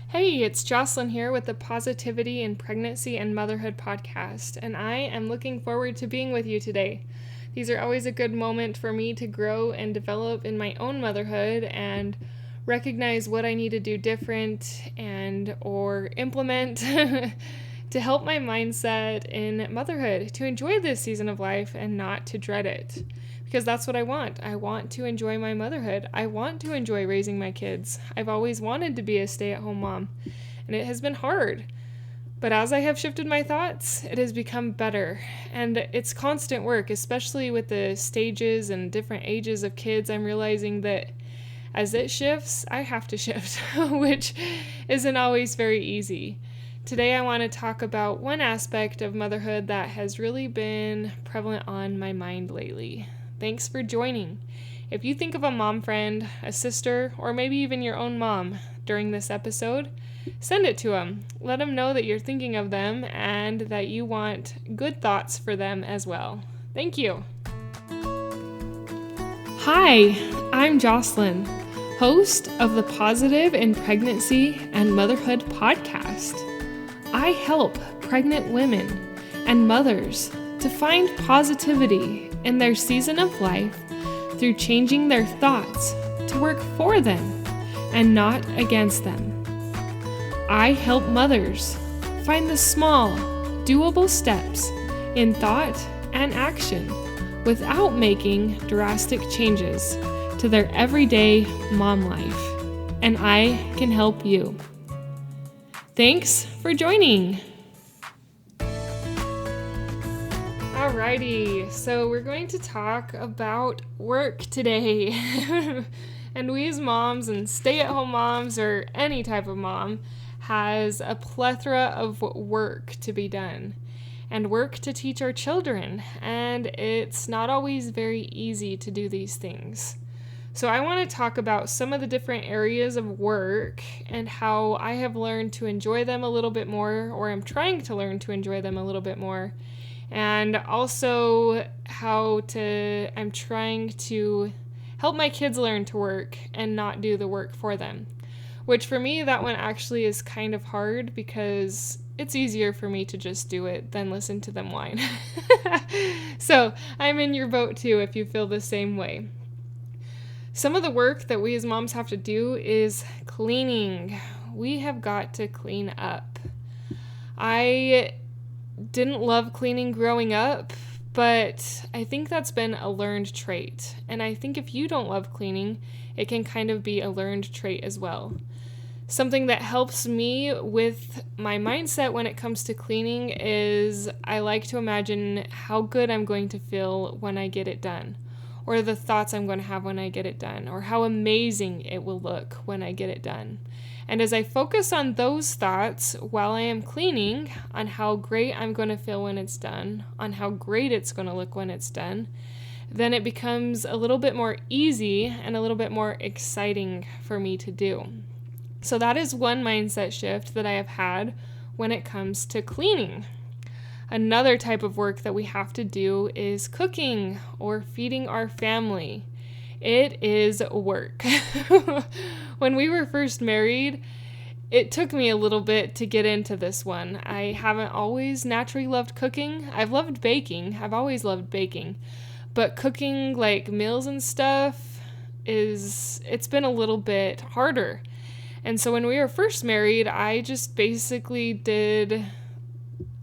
Hey, it's Jocelyn here with the Positivity in Pregnancy and Motherhood podcast, and I am looking forward to being with you today. These are always a good moment for me to grow and develop in my own motherhood and recognize what I need to do different and or implement to help my mindset in motherhood, to enjoy this season of life and not to dread it. Because that's what I want. I want to enjoy my motherhood. I want to enjoy raising my kids. I've always wanted to be a stay-at-home mom, and it has been hard. But as I have shifted my thoughts, it has become better. And it's constant work, especially with the stages and different ages of kids. I'm realizing that as it shifts, I have to shift, which isn't always very easy. Today I want to talk about one aspect of motherhood that has really been prevalent on my mind lately. Thanks for joining. If you think of a mom friend, a sister, or maybe even your own mom during this episode, send it to them. Let them know that you're thinking of them and that you want good thoughts for them as well. Thank you. Hi, I'm Jocelyn, host of the Positive in Pregnancy and Motherhood podcast. I help pregnant women and mothers to find positivity in their season of life through changing their thoughts to work for them and not against them. I help mothers find the small, doable steps in thought and action without making drastic changes to their everyday mom life, and I can help you. Thanks for joining. Alrighty, so we're going to talk about work today. And we as moms and stay-at-home moms or any type of mom has a plethora of work to be done and work to teach our children, and it's not always very easy to do these things. So I want to talk about some of the different areas of work and how I have learned to enjoy them a little bit more, or I'm trying to learn to enjoy them a little bit more. And also I'm trying to help my kids learn to work and not do the work for them. Which for me, that one actually is kind of hard because it's easier for me to just do it than listen to them whine. So I'm in your boat too if you feel the same way. Some of the work that we as moms have to do is cleaning. We have got to clean up. I didn't love cleaning growing up, but I think that's been a learned trait. And I think if you don't love cleaning, it can kind of be a learned trait as well. Something that helps me with my mindset when it comes to cleaning is I like to imagine how good I'm going to feel when I get it done, or the thoughts I'm going to have when I get it done, or how amazing it will look when I get it done. And as I focus on those thoughts while I am cleaning, on how great I'm going to feel when it's done, on how great it's going to look when it's done, then it becomes a little bit more easy and a little bit more exciting for me to do. So that is one mindset shift that I have had when it comes to cleaning. Another type of work that we have to do is cooking or feeding our family. It is work. When we were first married, it took me a little bit to get into this one. I haven't always naturally loved cooking. I've loved baking. I've always loved baking. But cooking like meals and stuff it's been a little bit harder. And so when we were first married, I just basically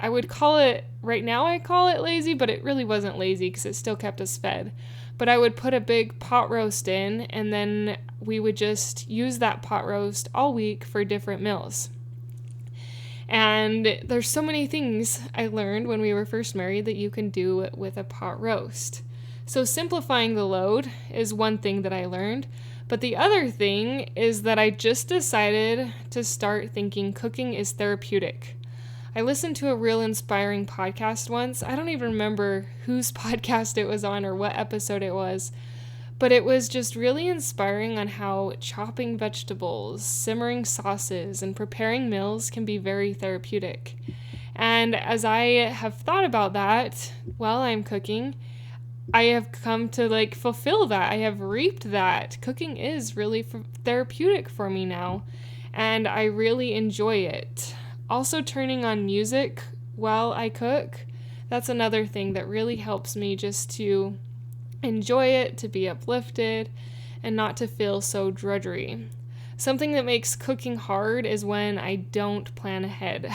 I would call it, right now I call it lazy, but it really wasn't lazy because it still kept us fed. But I would put a big pot roast in, and then we would just use that pot roast all week for different meals. And there's so many things I learned when we were first married that you can do with a pot roast. So simplifying the load is one thing that I learned. But the other thing is that I just decided to start thinking cooking is therapeutic. I listened to a real inspiring podcast once. I don't even remember whose podcast it was on or what episode it was, but it was just really inspiring on how chopping vegetables, simmering sauces, and preparing meals can be very therapeutic. And as I have thought about that while I'm cooking, I have come to fulfill that. I have reaped that. Cooking is really therapeutic for me now. and I really enjoy it. Also, turning on music while I cook, that's another thing that really helps me just to enjoy it, to be uplifted, and not to feel so drudgery. Something that makes cooking hard is when I don't plan ahead.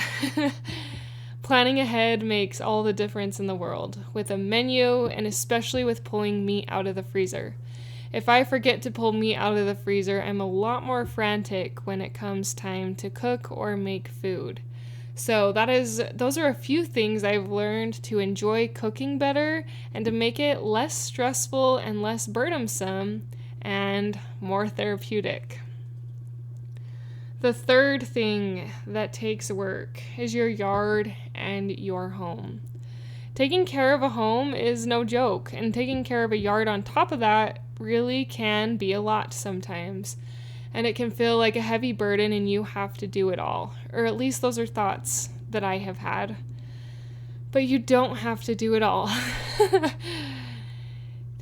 Planning ahead makes all the difference in the world, with a menu and especially with pulling meat out of the freezer. If I forget to pull meat out of the freezer, I'm a lot more frantic when it comes time to cook or make food. So those are a few things I've learned to enjoy cooking better and to make it less stressful and less burdensome and more therapeutic. The third thing that takes work is your yard and your home. Taking care of a home is no joke, and taking care of a yard on top of that really can be a lot sometimes. And it can feel like a heavy burden and you have to do it all. Or at least those are thoughts that I have had. But you don't have to do it all.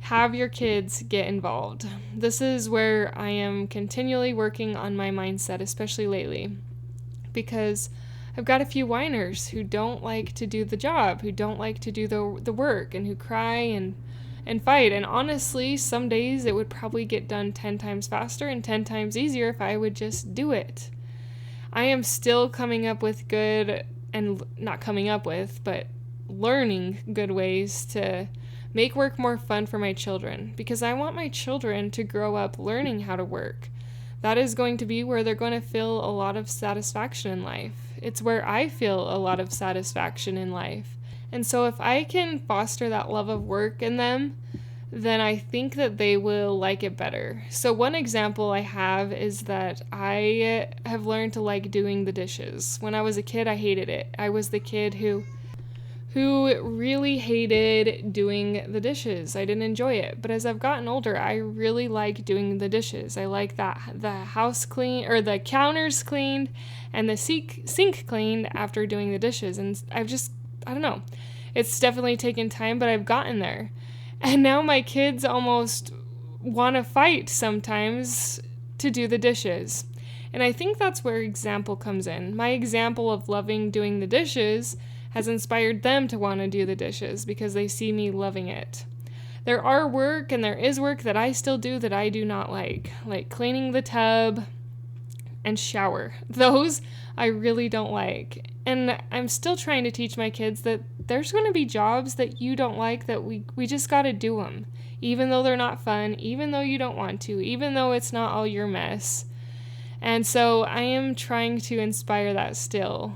Have your kids get involved. This is where I am continually working on my mindset, especially lately, because I've got a few whiners who don't like to do the job, who don't like to do the work, and who cry and fight. And honestly, some days it would probably get done 10 times faster and 10 times easier if I would just do it. I am still coming up with learning good ways to make work more fun for my children, because I want my children to grow up learning how to work. That is going to be where they're going to feel a lot of satisfaction in life. It's where I feel a lot of satisfaction in life. And so if I can foster that love of work in them, then I think that they will like it better. So one example I have is that I have learned to like doing the dishes. When I was a kid, I hated it. I was the kid who really hated doing the dishes. I didn't enjoy it. But as I've gotten older, I really like doing the dishes. I like that the house clean, or the counters cleaned and the sink cleaned after doing the dishes. And I don't know. It's definitely taken time, but I've gotten there. And now my kids almost want to fight sometimes to do the dishes. And I think that's where example comes in. My example of loving doing the dishes has inspired them to want to do the dishes because they see me loving it. There is work that I still do that I do not like cleaning the tub and shower. Those I really don't like. And I'm still trying to teach my kids that there's going to be jobs that you don't like, that we just got to do them, even though they're not fun, even though you don't want to, even though it's not all your mess. And so I am trying to inspire that still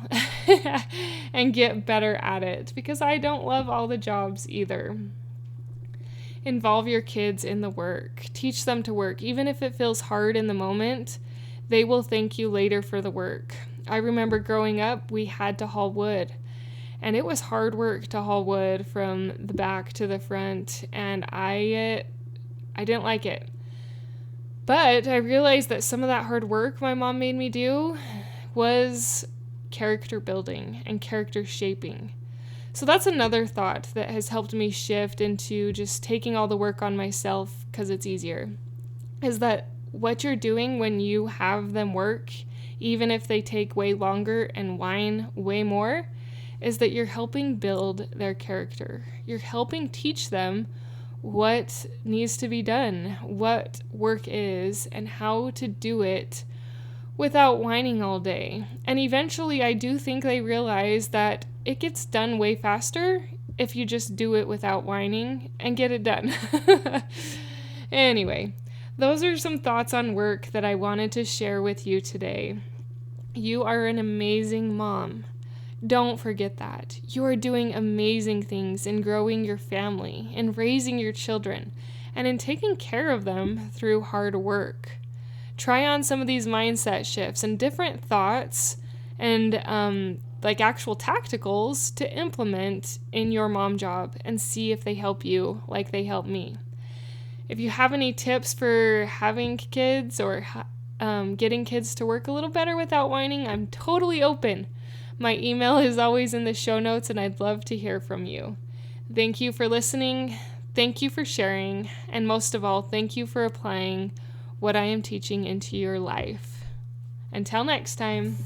and get better at it, because I don't love all the jobs either. Involve your kids in the work. Teach them to work. Even if it feels hard in the moment, they will thank you later for the work. I remember growing up, we had to haul wood. And it was hard work to haul wood from the back to the front. And I didn't like it. But I realized that some of that hard work my mom made me do was character building and character shaping. So that's another thought that has helped me shift into just taking all the work on myself because it's easier. Is that what you're doing when you have them work, even if they take way longer and whine way more, is that you're helping build their character. You're helping teach them what needs to be done, what work is, and how to do it without whining all day. And eventually I do think they realize that it gets done way faster if you just do it without whining and get it done. Anyway, those are some thoughts on work that I wanted to share with you today. You are an amazing mom. Don't forget that. You are doing amazing things in growing your family, in raising your children, and in taking care of them through hard work. Try on some of these mindset shifts and different thoughts and actual tacticals to implement in your mom job and see if they help you like they help me. If you have any tips for having kids or getting kids to work a little better without whining, I'm totally open. My email is always in the show notes, and I'd love to hear from you. Thank you for listening. Thank you for sharing. And most of all, thank you for applying what I am teaching into your life. Until next time,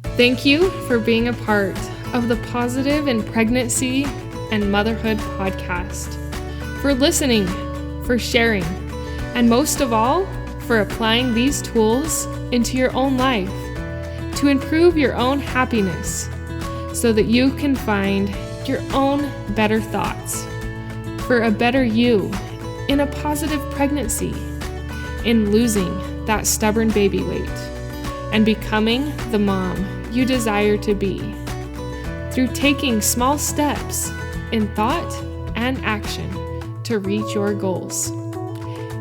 thank you for being a part of the Positive in Pregnancy and Motherhood podcast, for listening, for sharing, and most of all, for applying these tools into your own life to improve your own happiness so that you can find your own better thoughts for a better you in a positive pregnancy, in losing that stubborn baby weight, and becoming the mom you desire to be through taking small steps in thought and action to reach your goals.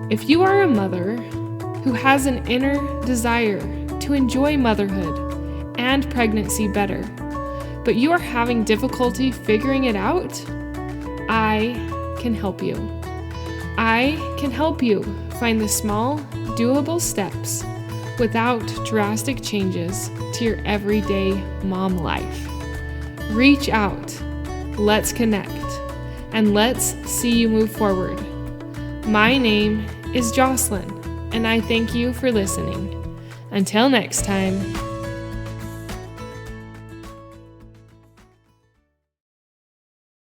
If you are a mother who has an inner desire to enjoy motherhood and pregnancy better, but you are having difficulty figuring it out, I can help you. I can help you find the small, doable steps without drastic changes to your everyday mom life. Reach out, let's connect, and let's see you move forward. My name is Jocelyn, and I thank you for listening. Until next time.